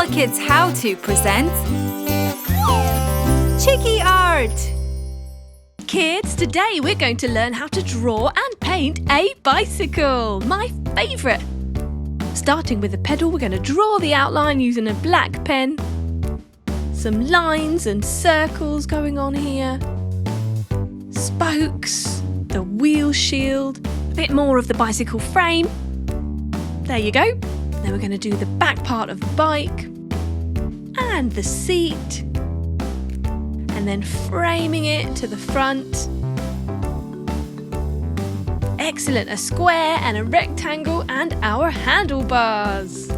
HooplaKidz How To presents Chiki Art! Kids, today we're going to learn how to draw and paint a bicycle, my favourite. Starting with the pedal, we're going to draw the outline using a black pen. Some lines and circles going on here. Spokes, the wheel shield, a bit more of the bicycle frame. There you go. Then we're going to do the back part of the bike and the seat. And then framing it to the front. Excellent, a square and a rectangle and our handlebars.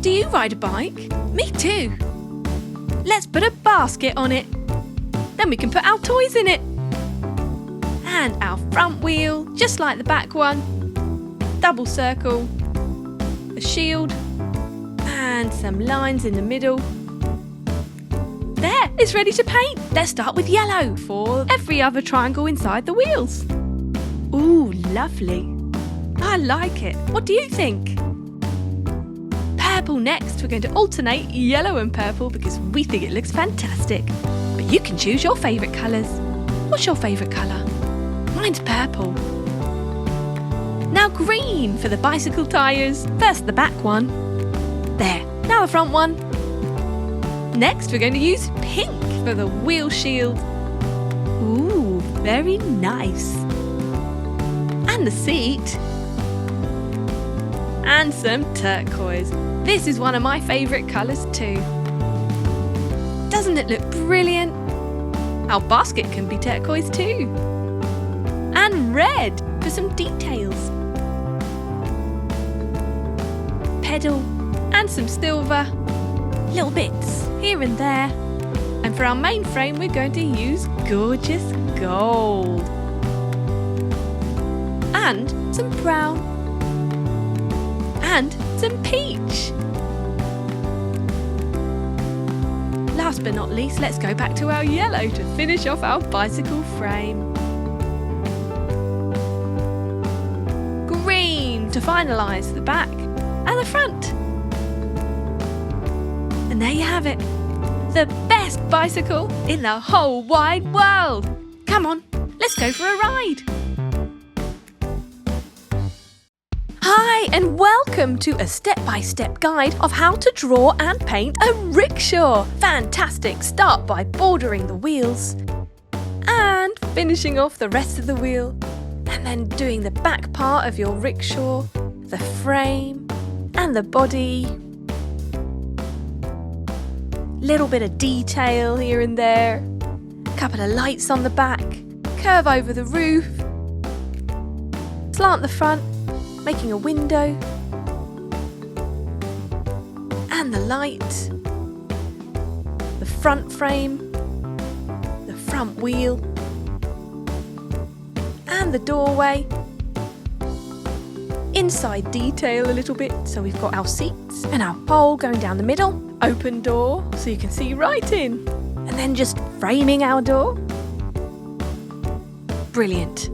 Do you ride a bike? Me too. Let's put a basket on it. Then we can put our toys in it. And our front wheel, just like the back one. Double circle, a shield, and some lines in the middle. There, it's ready to paint. Let's start with yellow for every other triangle inside the wheels. Ooh, lovely. I like it. What do you think? Purple next. We're going to alternate yellow and purple because we think it looks fantastic. But you can choose your favourite colours. What's your favourite colour? Mine's purple. Now green for the bicycle tyres. First the back one. There. Now the front one. Next we're going to use pink for the wheel shield. Ooh, very nice. And the seat. And some turquoise. This is one of my favourite colours too. Doesn't it look brilliant? Our basket can be turquoise too. And red for some details. Pedal and some silver. Little bits here and there. And for our main frame we're going to use gorgeous gold. And some brown. And some peach. Last but not least, let's go back to our yellow to finish off our bicycle frame. Green to finalise the back and the front. And there you have it. The best bicycle in the whole wide world. Come on, let's go for a ride. Hi and welcome to a step-by-step guide of how to draw and paint a rickshaw. Fantastic. Start by bordering the wheels and finishing off the rest of the wheel. And then doing the back part of your rickshaw, the frame and the body. Little bit of detail here and there. Couple of lights on the back. Curve over the roof. Slant the front, making a window. And the light. The front frame. The front wheel. And the doorway. Inside detail a little bit, so we've got our seats and our pole going down the middle. Open door so you can see right in. And then just framing our door. Brilliant.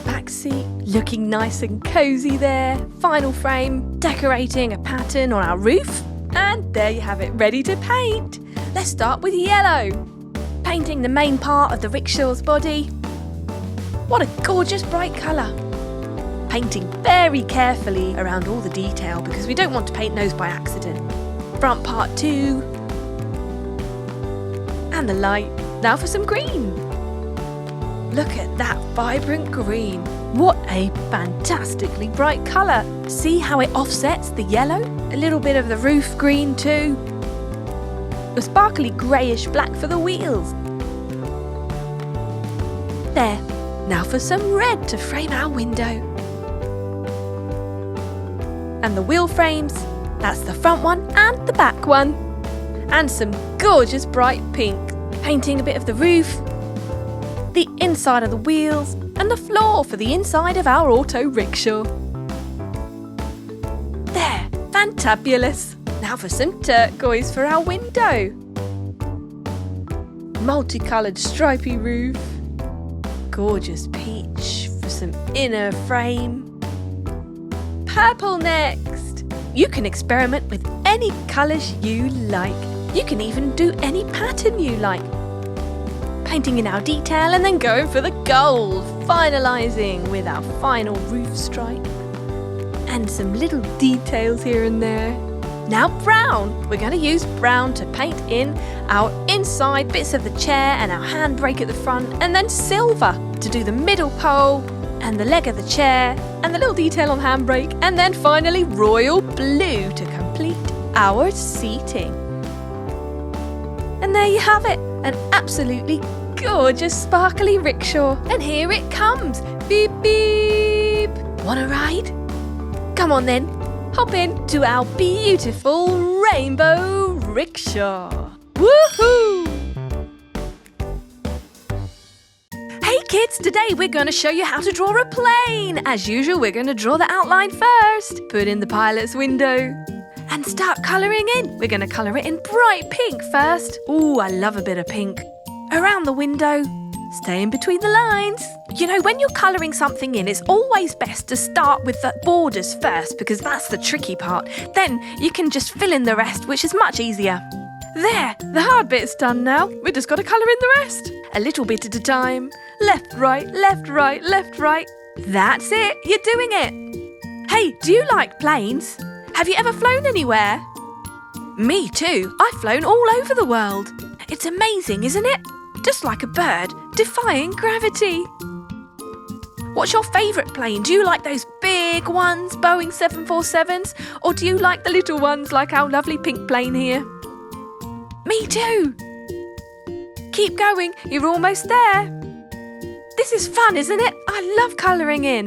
Back seat looking nice and cosy there. Final frame, decorating a pattern on our roof. And there you have it, ready to paint. Let's start with yellow. Painting the main part of the rickshaw's body. What a gorgeous bright colour. Painting very carefully around all the detail because we don't want to paint those by accident. Front part too. And the light. Now for some green. Look at that vibrant green. What a fantastically bright colour. See how it offsets the yellow? A little bit of the roof green too. A sparkly greyish black for the wheels. There. Now for some red to frame our window. And the wheel frames, that's the front one and the back one. And some gorgeous bright pink, painting a bit of the roof, the inside of the wheels and the floor for the inside of our auto rickshaw. There, fantabulous. Now for some turquoise for our window. Multicoloured stripy roof. Gorgeous peach for some inner frame. Purple next. You can experiment with any colours you like. You can even do any pattern you like. Painting in our detail and then going for the gold, finalising with our final roof stripe. And some little details here and there. Now brown. We're going to use brown to paint in our inside bits of the chair and our handbrake at the front, and then silver to do the middle pole and the leg of the chair and the little detail on the handbrake, and then finally royal blue to complete our seating. And there you have it, an absolutely gorgeous sparkly rickshaw. And here it comes. Beep beep. Want a ride? Come on then, hop in to our beautiful rainbow rickshaw. Woohoo! Hey kids, today we're going to show you how to draw a plane. As usual, we're going to draw the outline first. Put in the pilot's window and start colouring in. We're going to colour it in bright pink first. Ooh, I love a bit of pink. Around the window, stay in between the lines. You know, when you're colouring something in, it's always best to start with the borders first because that's the tricky part. Then you can just fill in the rest, which is much easier. There, the hard bit's done now. We've just got to colour in the rest. A little bit at a time. Left, right, left, right, left, right. That's it, you're doing it. Hey, do you like planes? Have you ever flown anywhere? Me too, I've flown all over the world. It's amazing, isn't it? Just like a bird, defying gravity. What's your favourite plane? Do you like those big ones, Boeing 747s? Or do you like the little ones like our lovely pink plane here? Me too. Keep going, you're almost there. This is fun, isn't it? I love colouring in.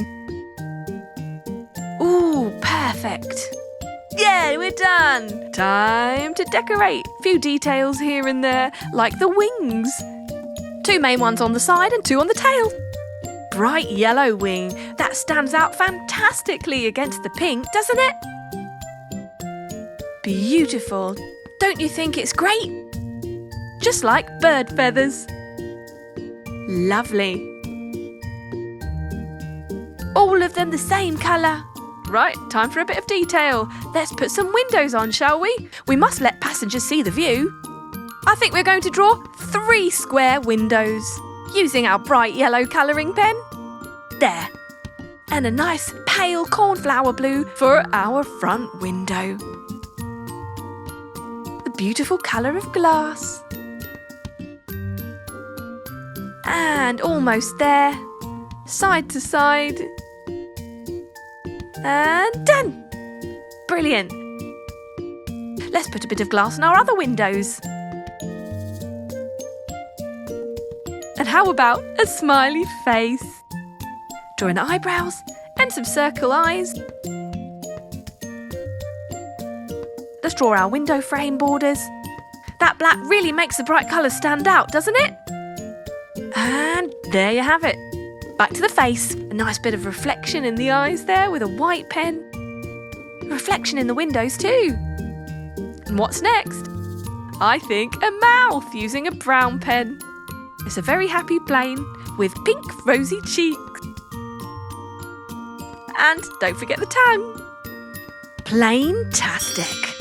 Ooh, perfect. Yeah, we're done. Time to decorate. Few details here and there, like the wings. 2 main ones on the side and 2 on the tail. Bright yellow wing. That stands out fantastically against the pink, doesn't it? Beautiful. Don't you think it's great? Just like bird feathers. Lovely. All of them the same colour. Right, time for a bit of detail. Let's put some windows on, shall we? We must let passengers see the view. I think we're going to draw 3 square windows using our bright yellow colouring pen. There. And a nice pale cornflower blue for our front window. The beautiful colour of glass. And almost there. Side to side. And done! Brilliant! Let's put a bit of glass on our other windows. And how about a smiley face? Drawing eyebrows and some circle eyes. Let's draw our window frame borders. That black really makes the bright colours stand out, doesn't it? And there you have it. Back to the face. A nice bit of reflection in the eyes there with a white pen. Reflection in the windows too. And what's next? I think a mouth using a brown pen. It's a very happy plane with pink rosy cheeks. And don't forget the tongue. Plain-tastic.